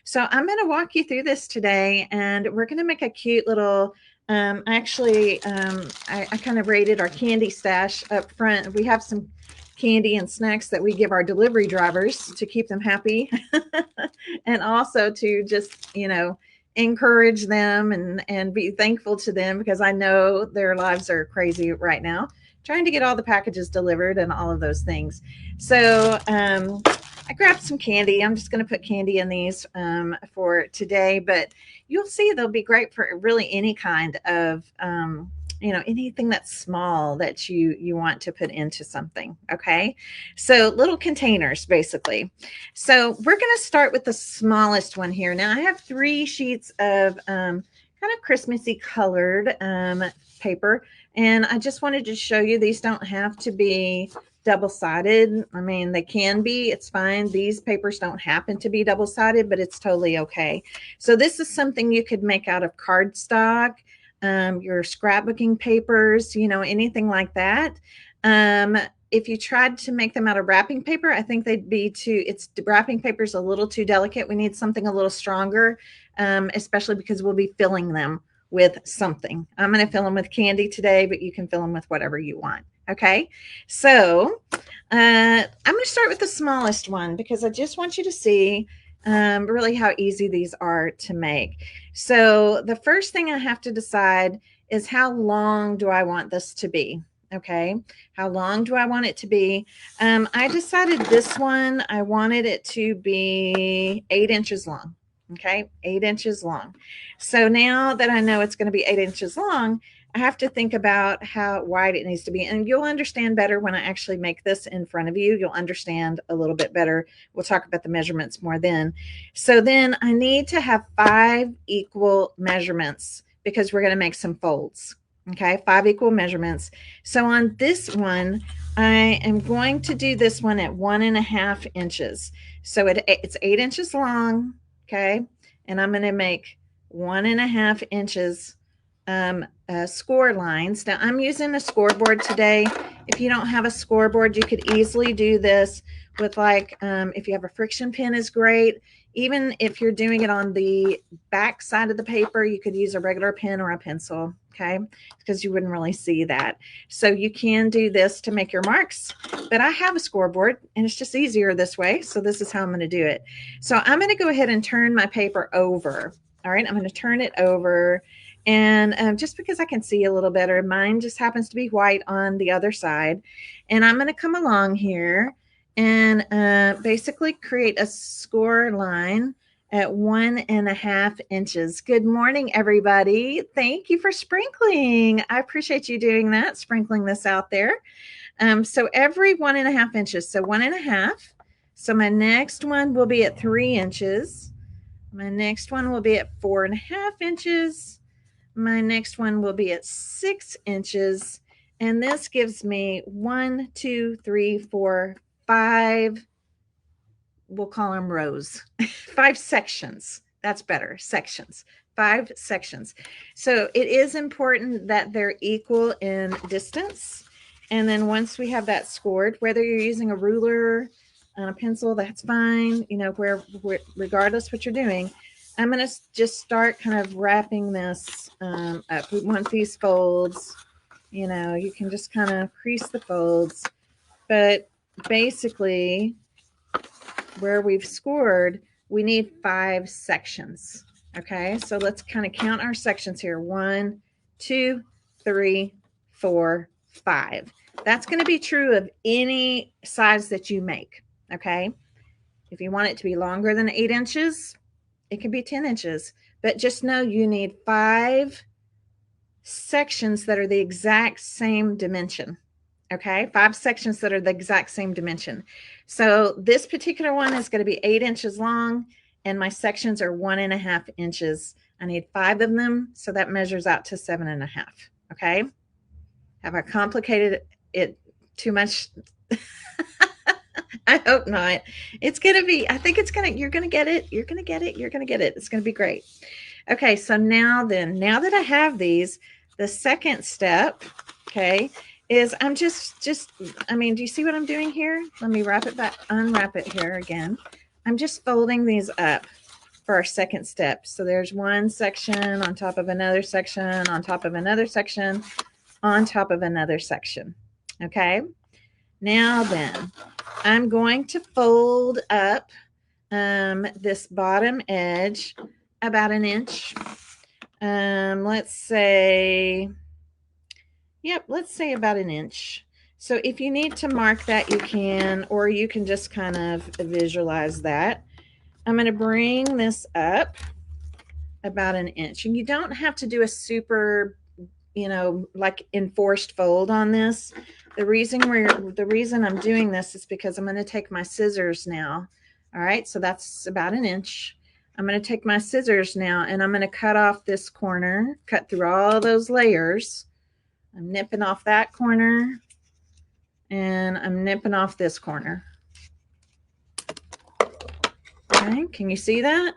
So I'm going to walk you through this today, and we're going to make a cute little, I kind of rated our candy stash up front. We have some candy and snacks that we give our delivery drivers to keep them happy and also to just, encourage them and be thankful to them, because I know their lives are crazy right now, trying to get all the packages delivered and all of those things. So I grabbed some candy. I'm just going to put candy in these for today, but you'll see they'll be great for really any kind of anything that's small that you want to put into something. Okay, so little containers basically. So we're going to start with the smallest one here. Now I have 3 sheets of kind of Christmassy colored paper, and I just wanted to show you these don't have to be double-sided. I mean, they can be, it's fine. These papers don't happen to be double-sided, but it's totally okay. So this is something you could make out of cardstock, your scrapbooking papers, anything like that. If you tried to make them out of wrapping paper, I think they'd be wrapping paper is a little too delicate. We need something a little stronger, especially because we'll be filling them with something. I'm going to fill them with candy today, but you can fill them with whatever you want. Okay, so I'm going to start with the smallest one because I just want you to see really how easy these are to make. So the first thing I have to decide is how long do I want this to be? Okay, how long do I want it to be? I decided this one, I wanted it to be 8 inches long. Okay, 8 inches long. So now that I know it's going to be 8 inches long, I have to think about how wide it needs to be. And you'll understand better when I actually make this in front of you. You'll understand a little bit better. We'll talk about the measurements more then. So then I need to have 5 equal measurements because we're going to make some folds. Okay, 5 equal measurements. So on this one, I am going to do this one at 1.5 inches. So it's 8 inches long. Okay, and I'm going to make 1.5 inches score lines. Now I'm using a scoreboard today. If you don't have a scoreboard, you could easily do this with if you have a Frixion pen is great. Even if you're doing it on the back side of the paper, you could use a regular pen or a pencil, okay, because you wouldn't really see that. So you can do this to make your marks, but I have a scoreboard and it's just easier this way. So this is how I'm going to do it. So I'm going to go ahead and turn my paper over. All right, I'm going to turn it over. And just because I can see a little better, mine just happens to be white on the other side. And I'm going to come along here and basically create a score line at 1.5 inches. Good morning, everybody. Thank you for sprinkling. I appreciate you doing that, sprinkling this out there. So every 1.5 inches, so 1.5. So my next one will be at 3 inches. My next one will be at 4.5 inches. My next one will be at 6 inches. And this gives me 1, 2, 3, 4, 5. We'll call them rows. 5 sections. That's better. Sections. 5 sections. So it is important that they're equal in distance. And then once we have that scored, whether you're using a ruler and a pencil, that's fine. Regardless what you're doing, I'm going to just start kind of wrapping this up. We want these folds, you can just kind of crease the folds, but basically where we've scored, we need 5 sections. Okay, so let's kind of count our sections here. 1, 2, 3, 4, 5. That's going to be true of any size that you make. Okay, if you want it to be longer than 8 inches, it can be 10 inches, but just know you need 5 sections that are the exact same dimension. Okay, 5 sections that are the exact same dimension. So this particular one is going to be 8 inches long, and my sections are 1.5 inches. I need 5 of them, so that measures out to 7.5. Okay, have I complicated it too much? I hope not. It's going to be, I think it's going to, you're going to get it. You're going to get it. You're going to get it. It's going to be great. Okay. So now that I have these, the second step, okay, is I'm I mean, do you see what I'm doing here? Let me wrap it back, unwrap it here again. I'm just folding these up. for our second step. So there's one section on top of another section, on top of another section, on top of another section. Okay. Now then, I'm going to fold up this bottom edge about an inch. Let's say, yep, let's say about an inch. So if you need to mark that, you can, or you can just kind of visualize that. I'm going to bring this up about an inch, and you don't have to do a super, you know, like enforced fold on this. The reason I'm doing this is because I'm going to take my scissors now. All right, so that's about an inch. I'm going to take my scissors now, and I'm going to cut off this corner, cut through all those layers. I'm nipping off that corner, and I'm nipping off this corner. Okay, can you see that?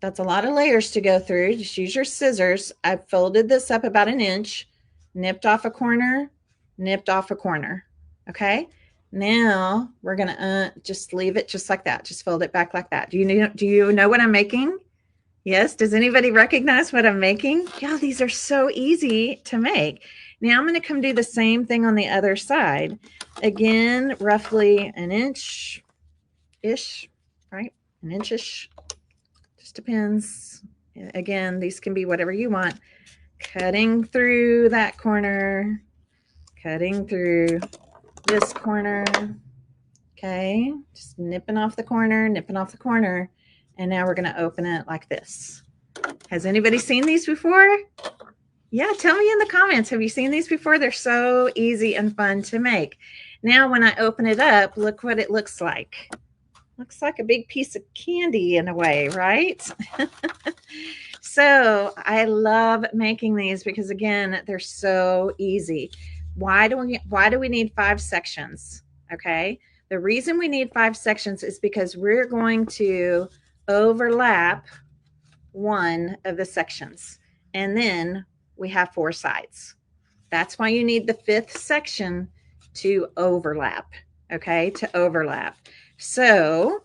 That's a lot of layers to go through. Just use your scissors. I folded this up about an inch, nipped off a corner, nipped off a corner. Okay, now we're gonna just leave it just like that. Just fold it back like that. Do you know what I'm making? Yes. Does anybody recognize what I'm making? Yeah, these are so easy to make. Now I'm going to come do the same thing on the other side. Again, roughly an inch-ish, right? An inch-ish. Just depends. Again, these can be whatever you want. Cutting through that corner, cutting through this corner. Okay, just nipping off the corner, nipping off the corner. And now we're going to open it like this. Has anybody seen these before? Yeah, tell me in the comments. Have you seen these before? They're so easy and fun to make. Now, when I open it up, look what it looks like. Looks like a big piece of candy in a way, right? So I love making these because, again, they're so easy. Why do we need 5 sections? Okay. The reason we need 5 sections is because we're going to overlap one of the sections, and then we have 4 sides. That's why you need the 5th section to overlap. Okay, to overlap. So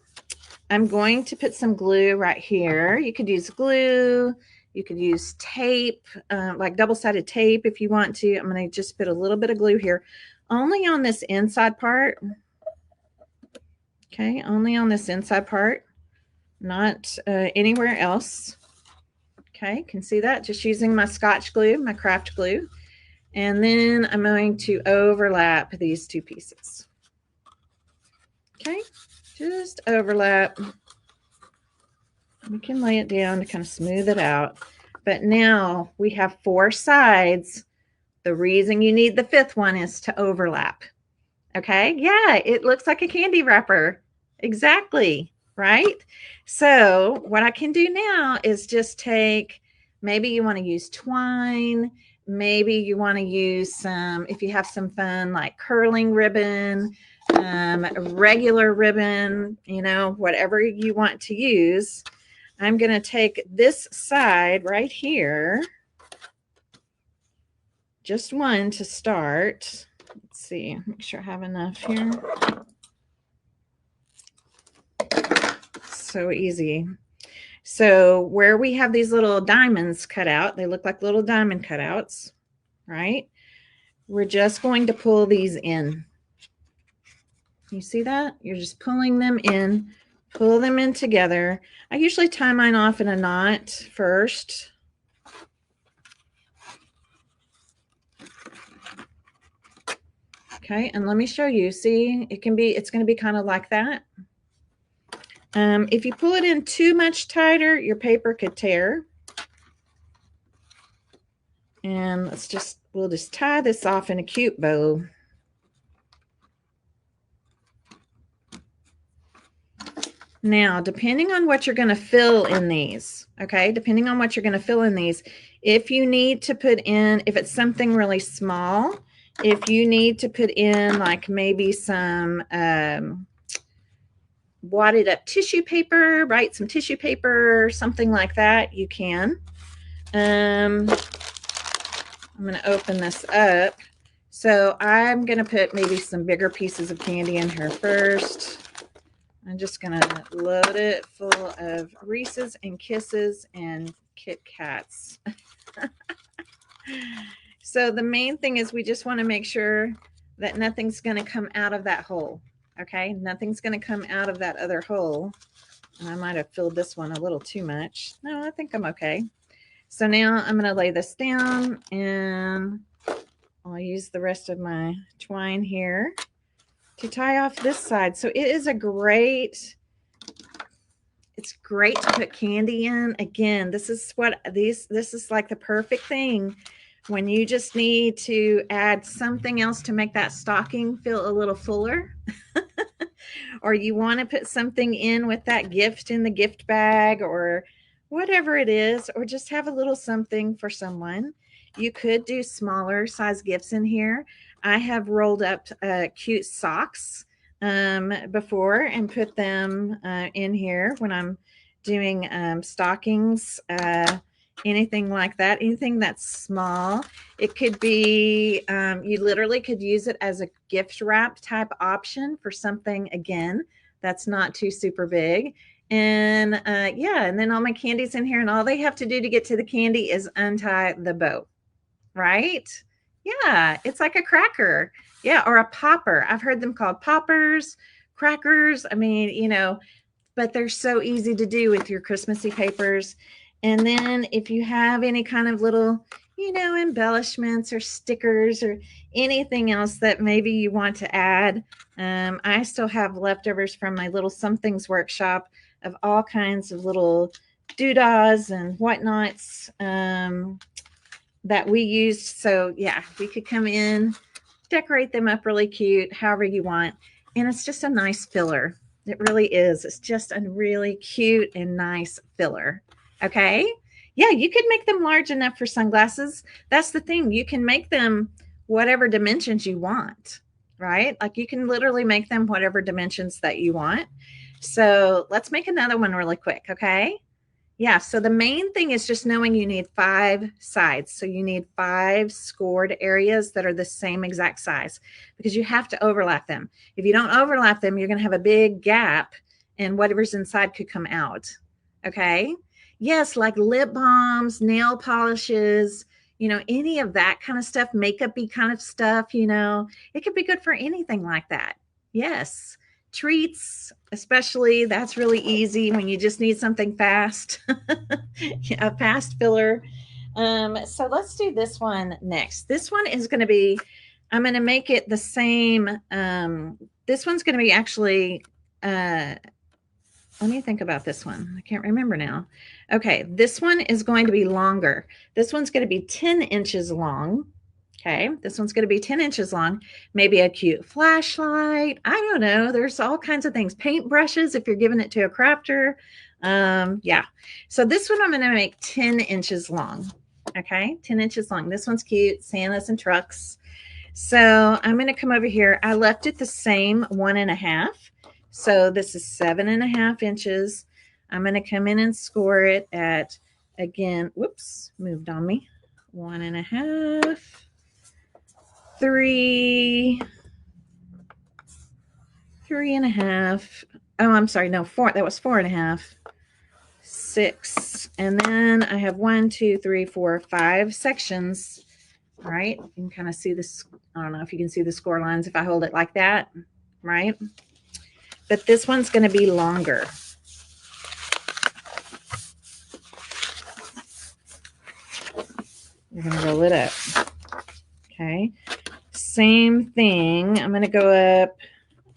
I'm going to put some glue right here. You could use glue, you could use tape, like double-sided tape if you want to. I'm going to just put a little bit of glue here, only on this inside part. Okay, only on this inside part, not anywhere else. Okay, can see that? Just using my Scotch glue, my craft glue. And then I'm going to overlap these 2 pieces. Okay, just overlap. We can lay it down to kind of smooth it out. But now we have 4 sides. The reason you need the 5th one is to overlap. Okay, yeah, it looks like a candy wrapper. Exactly, right? So what I can do now is just take, maybe you want to use twine, maybe you want to use some, if you have some fun, like curling ribbon, regular ribbon, you know, whatever you want to use. I'm going to take this side right here, just one to start. Let's see, make sure I have enough here. So easy. So where we have these little diamonds cut out, they look like little diamond cutouts, right? We're just going to pull these in. You see that? You're just pulling them in, pull them in together. I usually tie mine off in a knot first. Okay, and let me show you. See, it's going to be kind of like that. If you pull it in too much tighter, your paper could tear. And we'll just tie this off in a cute bow. Now, depending on what you're going to fill in these, okay, depending on what you're going to fill in these, if you need to put in, if it's something really small, if you need to put in like maybe some wadded up tissue paper, right? Some tissue paper, something like that, you can. I'm going to open this up. So I'm going to put maybe some bigger pieces of candy in here first. I'm just going to load it full of Reese's and Kisses and Kit Kats. So the main thing is we just want to make sure that nothing's going to come out of that hole. Okay, nothing's going to come out of that other hole. And I might have filled this one a little too much. No, I think I'm okay. So now I'm going to lay this down and I'll use the rest of my twine here to tie off this side. So it is a great, it's great to put candy in. Again, this is what this is like the perfect thing when you just need to add something else to make that stocking feel a little fuller. Or you want to put something in with that gift in the gift bag or whatever it is, or just have a little something for someone. You could do smaller size gifts in here. I have rolled up cute socks before and put them in here when I'm doing stockings, anything like that, anything that's small. It could be, you literally could use it as a gift wrap type option for something, again, that's not too super big. And yeah, and then all my candy's in here, and all they have to do to get to the candy is untie the bow, right? Yeah, it's like a cracker. Yeah, or a popper. I've heard them called poppers, crackers. I mean, you know, but they're so easy to do with your Christmassy papers. And then if you have any kind of little, you know, embellishments or stickers or anything else that maybe you want to add, I still have leftovers from my little somethings workshop of all kinds of little doodahs and whatnots that we used. So yeah, we could come in, decorate them up really cute, however you want. And it's just a nice filler. It really is. It's just a really cute and nice filler. Okay. Yeah, you could make them large enough for sunglasses. That's the thing. You can make them whatever dimensions you want, right? Like you can literally make them whatever dimensions that you want. So let's make another one really quick. Okay. Yeah, so the main thing is just knowing you need 5 sides. So you need 5 scored areas that are the same exact size because you have to overlap them. If you don't overlap them, you're going to have a big gap and whatever's inside could come out. Okay. Yes, like lip balms, nail polishes, you know, any of that kind of stuff, makeup-y kind of stuff, you know, it could be good for anything like that. Yes. Treats, especially, that's really easy when you just need something fast. A fast filler. So let's do this one next. This one is going to be, I'm going to make it the same. This one's going to be actually, let me think about this one. I can't remember now. Okay, this one is going to be longer. This one's going to be 10 inches long. Okay, this one's going to be 10 inches long, maybe a cute flashlight. I don't know. There's all kinds of things. Paint brushes if you're giving it to a crafter. Yeah. So this one I'm going to make 10 inches long. Okay, 10 inches long. This one's cute. Santas and trucks. So I'm going to come over here. I left it the same 1.5. So this is 7.5 inches. I'm going to come in and score it at, again, whoops, moved on me. 1.5. 3.5. Oh, I'm sorry. No, 4. That was 4.5. 6. And then I have 1, 2, 3, 4, 5 sections. Right. You can kind of see this. I don't know if you can see the score lines if I hold it like that. Right. But this one's going to be longer. You're going to roll it up. Okay. Same thing. I'm going to go up,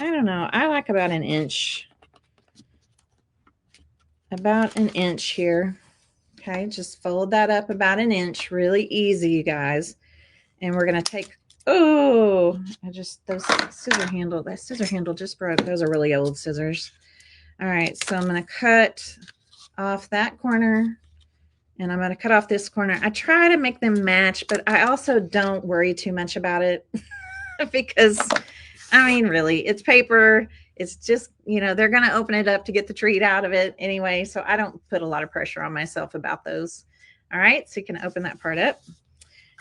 I don't know. I like about an inch. About an inch here. Okay. Just fold that up about an inch. Really easy, you guys. And we're going to take, oh, those scissor handle, that scissor handle just broke. Those are really old scissors. All right. So I'm going to cut off that corner. And I'm going to cut off this corner. I try to make them match, but I also don't worry too much about it because, I mean, really, it's paper. It's just, you know, they're going to open it up to get the treat out of it anyway. So I don't put a lot of pressure on myself about those. All right. So you can open that part up.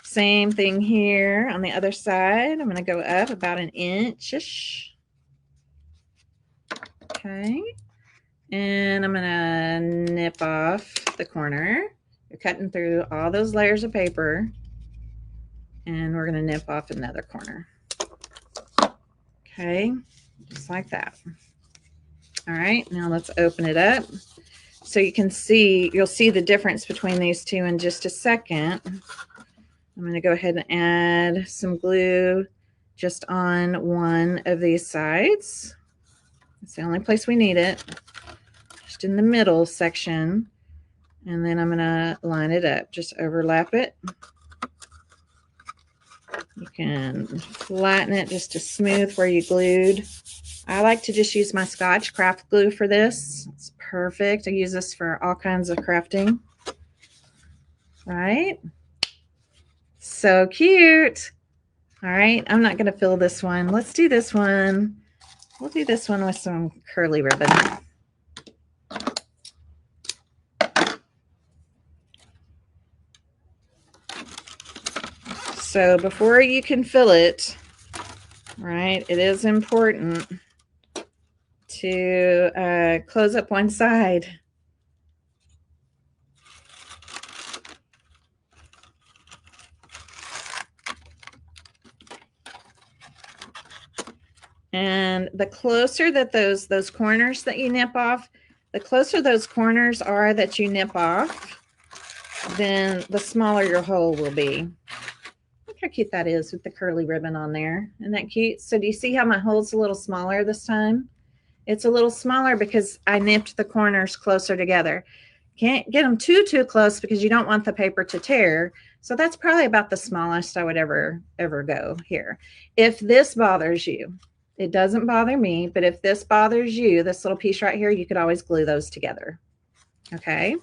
Same thing here on the other side. I'm going to go up about an inch-ish. Okay. And I'm gonna nip off the corner. You're cutting through all those layers of paper, and we're gonna nip off another corner. Okay, just like that. All right, now let's open it up. So you can see, you'll see the difference between these two in just a second. I'm going to go ahead and add some glue just on one of these sides. It's the only place we need it, just in the middle section. And then I'm going to line it up, just overlap it. You can flatten it just to smooth where you glued. I like to just use my Scotch craft glue for this. It's perfect. I use this for all kinds of crafting. Right? So cute. All right, I'm not going to fill this one. Let's do this one. We'll do this one with some curly ribbon. So before you can fill it, right, it is important to close up one side. And the closer that those corners that you nip off, the closer those corners are that you nip off, then the smaller your hole will be. Look how cute that is with the curly ribbon on there. Isn't that cute? So do you see how my hole's a little smaller this time? It's a little smaller because I nipped the corners closer together. Can't get them too close because you don't want the paper to tear. So that's probably about the smallest I would ever go here. If this bothers you, it doesn't bother me, but if this bothers you, this little piece right here, you could always glue those together. Okay.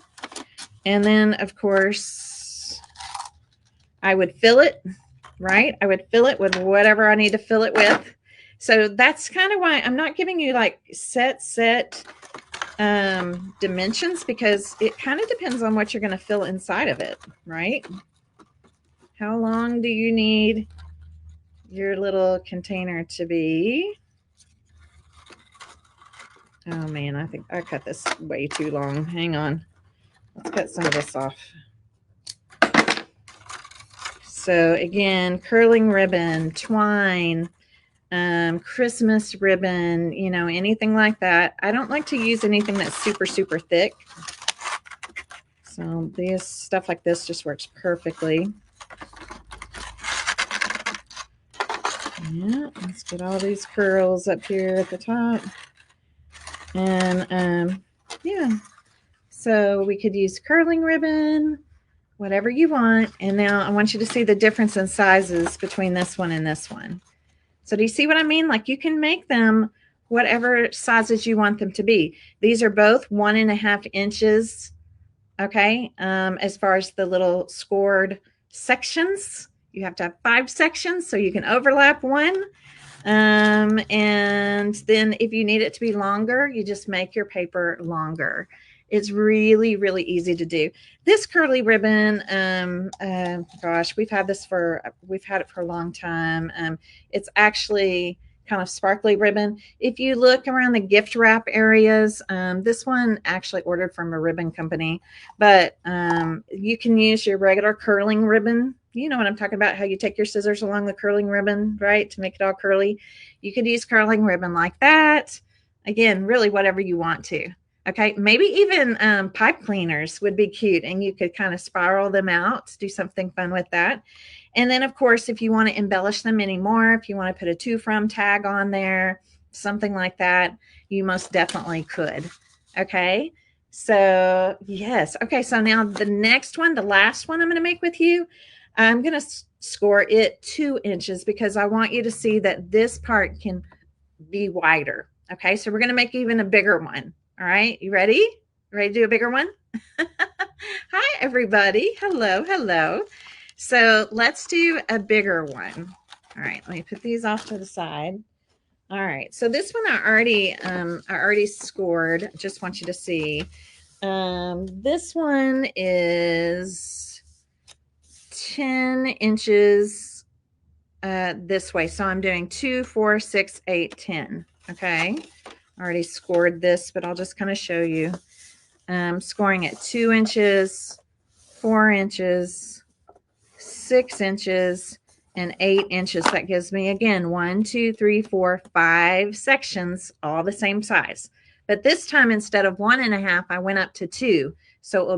And then of course I would fill it, right? I would fill it with whatever I need to fill it with. So that's kind of why I'm not giving you like set dimensions, because it kind of depends on what you're going to fill inside of it, right? How long do you need your little container to be? Oh man, I think I cut this way too long. Hang on. Let's cut some of this off. So again, curling ribbon, twine, Christmas ribbon, you know, anything like that. I don't like to use anything that's super thick. So this stuff like this just works perfectly. Yeah, let's get all these curls up here at the top. And yeah, so we could use curling ribbon, whatever you want. And now I want you to see the difference in sizes between this one and this one. So do you see what I mean? Like you can make them whatever sizes you want them to be. These are both 1.5 inches. Okay. As far as the little scored sections, you have to have 5 sections so you can overlap one. And then if you need it to be longer, you just make your paper longer. It's really easy to do. This curly ribbon, gosh, we've had it for a long time. It's actually kind of sparkly ribbon. If you look around the gift wrap areas, this one actually ordered from a ribbon company, but you can use your regular curling ribbon. You know what I'm talking about, how you take your scissors along the curling ribbon, right, to make it all curly. You could use curling ribbon like that. Again, really whatever you want to. Okay, maybe even pipe cleaners would be cute, and you could kind of spiral them out, do something fun with that. And then, of course, if you want to embellish them anymore, if you want to put a to from tag on there, something like that, you most definitely could. Okay, so yes. Okay, so now the next one, the last one I'm going to make with you, I'm going to score it 2 inches because I want you to see that this part can be wider. Okay, so we're going to make even a bigger one. All right, you ready? Ready to do a bigger one? Hi, everybody. Hello. So let's do a bigger one. All right, let me put these off to the side. All right, so this one I already scored. Just want you to see. This one is 10 inches this way. So I'm doing 2, 4, 6, 8, 10. Okay. I already scored this, but I'll just kind of show you. Scoring at 2 inches, 4 inches, 6 inches, and 8 inches. That gives me, again, 1, 2, 3, 4, 5 sections, all the same size. But this time, instead of 1.5, I went up to 2. So it will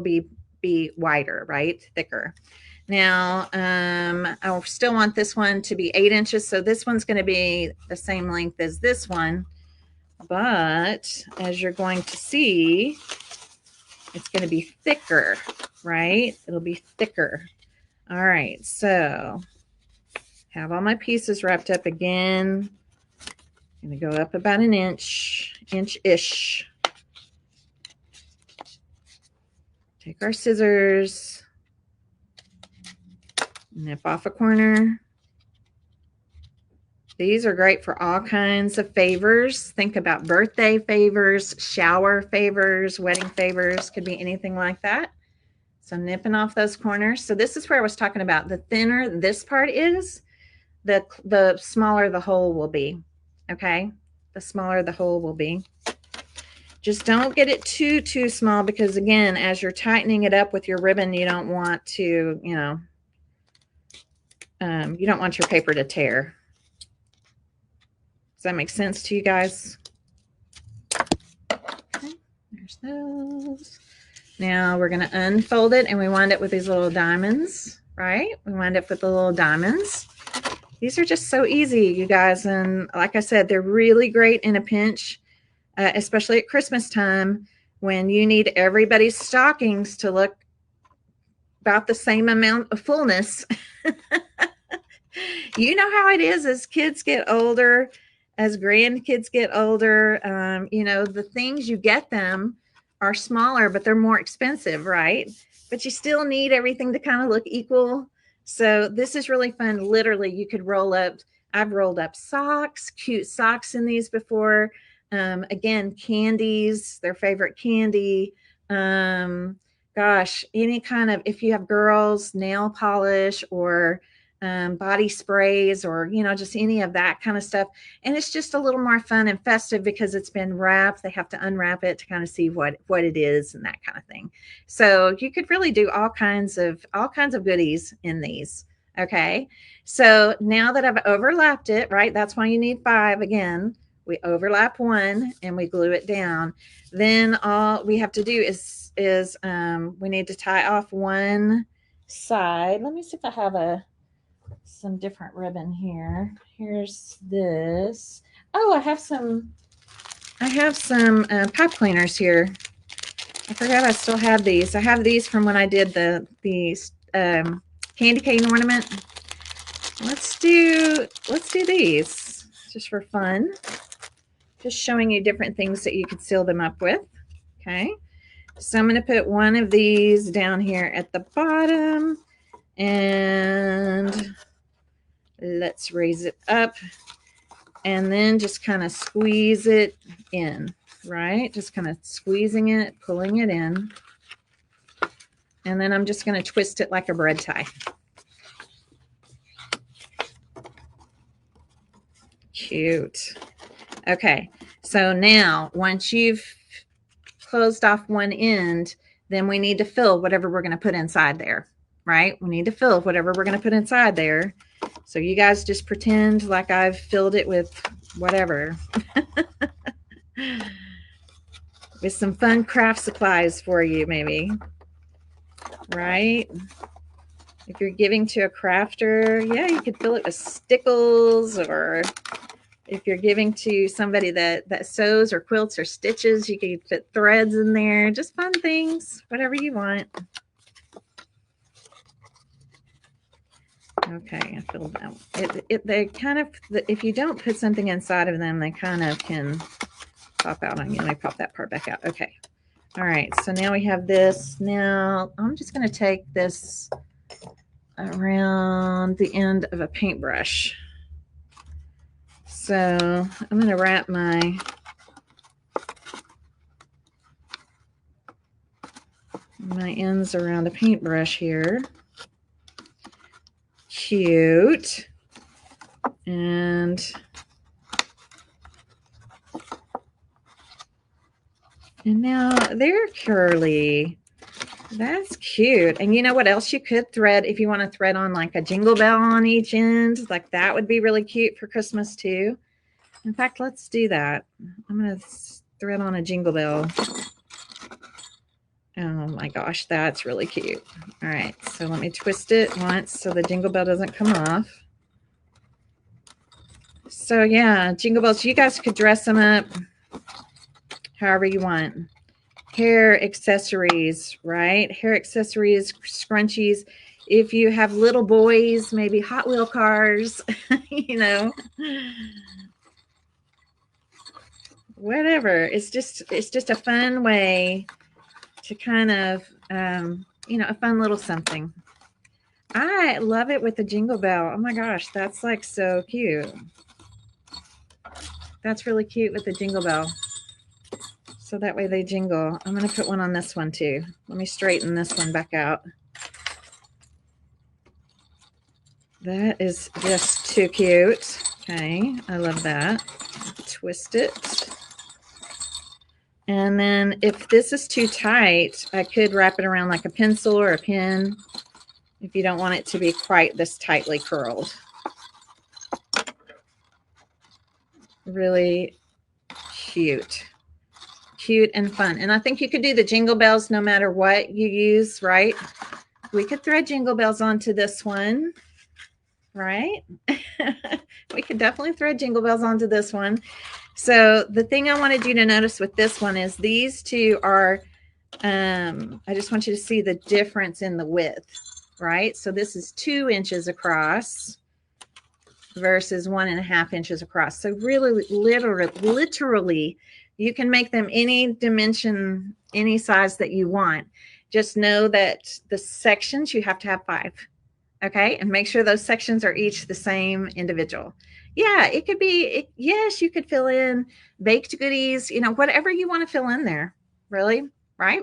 be wider, right? Thicker. Now, I still want this one to be 8 inches. So this one's going to be the same length as this one. But as you're going to see, it's going to be thicker, right? It'll be thicker. All right, so have all my pieces wrapped up again. I'm going to go up about an inch-ish. Take our scissors, nip off a corner. These are great for all kinds of favors. Think about birthday favors, shower favors, wedding favors, could be anything like that. So nipping off those corners. So this is where I was talking about. The thinner this part is, the smaller the hole will be. Okay? The smaller the hole will be. Just don't get it too small, because again, as you're tightening it up with your ribbon, you don't want to, you know, you don't want your paper to tear. Does that make sense to you guys? Okay, there's those. Now we're going to unfold it, and we wind up with these little diamonds, right? We wind up with the little diamonds. These are just so easy, you guys. And like I said, they're really great in a pinch, especially at Christmas time when you need everybody's stockings to look about the same amount of fullness. You know how it is as kids get older, as grandkids get older, you know, the things you get them are smaller, but they're more expensive, right? But you still need everything to kind of look equal. So this is really fun. Literally, you could roll up. I've rolled up socks, cute socks in these before. Again, candies, their favorite candy. Gosh, any kind of, if you have girls, nail polish or body sprays, or, you know, just any of that kind of stuff. And it's just a little more fun and festive because it's been wrapped. They have to unwrap it to kind of see what it is and that kind of thing. So you could really do all kinds of goodies in these. Okay. So now that I've overlapped it, right? That's why you need 5 again. We overlap 1 and we glue it down. Then all we have to do is we need to tie off one side. Let me see if I have some different ribbon here. Here's this. Oh, I have some pipe cleaners here. I forgot I still have these. I have these from when I did the candy cane ornament. Let's do these just for fun. Just showing you different things that you could seal them up with. Okay. So I'm going to put one of these down here at the bottom, and let's raise it up, and then just kind of squeeze it in, right? Just kind of squeezing it, pulling it in. And then I'm just going to twist it like a bread tie. Cute. Okay. So now once you've closed off one end, then we need to fill whatever we're going to put inside there, right? We need to fill whatever we're going to put inside there. So you guys just pretend like I've filled it with whatever. With some fun craft supplies for you, maybe. Right? If you're giving to a crafter, yeah, you could fill it with stickles, or if you're giving to somebody that sews or quilts or stitches, you could fit threads in there. Just fun things, whatever you want. Okay, I filled that. They kind of, if you don't put something inside of them, they kind of can pop out on you. Let me pop that part back out. Okay. All right, so now we have this. Now I'm just going to take this around the end of a paintbrush. So I'm going to wrap my ends around a paintbrush here. Cute. And And now they're curly. That's cute. And you know what else you could thread if you want to thread on like a jingle bell on each end? Like that would be really cute for Christmas too. In fact, let's do that. I'm going to thread on a jingle bell. Oh my gosh, that's really cute. All right, so let me twist it once so the jingle bell doesn't come off. So yeah, jingle bells, you guys could dress them up however you want. Hair accessories, right? Hair accessories, scrunchies. If you have little boys, maybe Hot Wheel cars, you know, whatever. It's just a fun way to kind of, you know, a fun little something. I love it with the jingle bell. Oh my gosh, that's like so cute. That's really cute with the jingle bell. So that way they jingle. I'm going to put one on this one too. Let me straighten this one back out. That is just too cute. Okay, I love that. Twist it. And then if this is too tight, I could wrap it around like a pencil or a pen if you don't want it to be quite this tightly curled. Really cute. Cute and fun. And I think you could do the jingle bells no matter what you use, right? We could thread jingle bells onto this one, right? We could definitely thread jingle bells onto this one. So the thing I wanted you to notice with this one is these two are, I just want you to see the difference in the width, right? So this is 2 inches across versus 1.5 inches across. So really, literally, you can make them any dimension, any size that you want. Just know that the sections, you have to have 5. Okay. And make sure those sections are each the same individual. Yeah, it could be, yes, you could fill in baked goodies, you know, whatever you want to fill in there, really, right?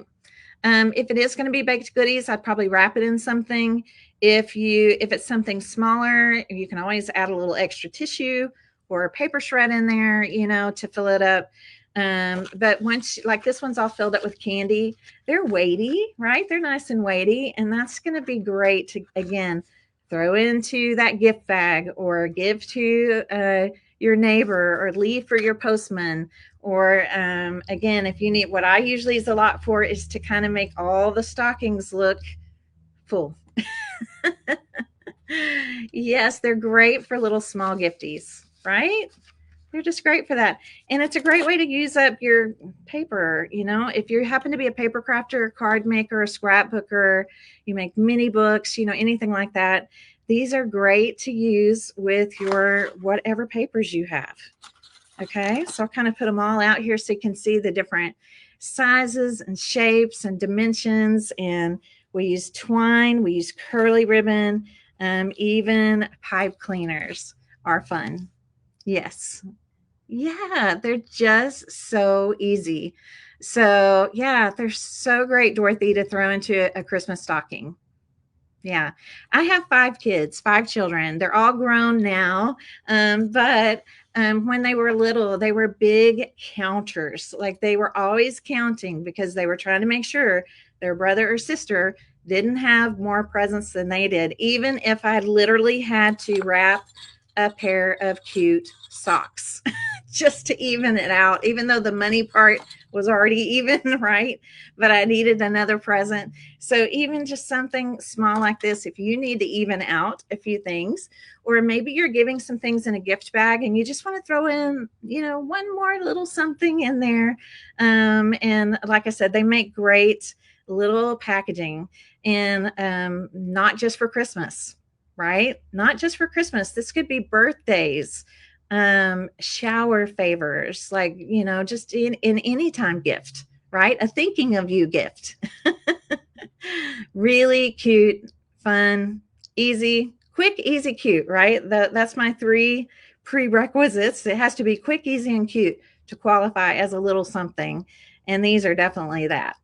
If it is going to be baked goodies, I'd probably wrap it in something. If it's something smaller, you can always add a little extra tissue or a paper shred in there, you know, to fill it up. But once, like this one's all filled up with candy, they're weighty, right? They're nice and weighty. And that's going to be great to, again, throw into that gift bag or give to your neighbor or leave for your postman. Or again, if you need, what I usually use a lot for is to kind of make all the stockings look full. Yes, they're great for little small gifties, right? They're just great for that. And it's a great way to use up your paper. You know, if you happen to be a paper crafter, card maker, a scrapbooker, you make mini books, you know, anything like that. These are great to use with your whatever papers you have. Okay, so I'll kind of put them all out here so you can see the different sizes and shapes and dimensions. And we use twine, we use curly ribbon, even pipe cleaners are fun. Yes. Yeah, they're just so easy. So yeah, they're so great, Dorothy, to throw into a Christmas stocking. Yeah, I have 5 kids, 5 children. They're all grown now, but when they were little, they were big counters. Like they were always counting because they were trying to make sure their brother or sister didn't have more presents than they did, even if I literally had to wrap a pair of cute socks just to even it out, even though the money part was already even, right? But I needed another present. So even just something small like this, if you need to even out a few things, or maybe you're giving some things in a gift bag and you just want to throw in, you know, one more little something in there. And like I said, they make great little packaging, and not just for Christmas, right? Not just for Christmas. This could be birthdays, shower favors, like, you know, just in any time gift, right? A thinking of you gift. Really cute, fun, easy, quick, easy, cute, right? That's my 3 prerequisites. It has to be quick, easy, and cute to qualify as a little something. And these are definitely that.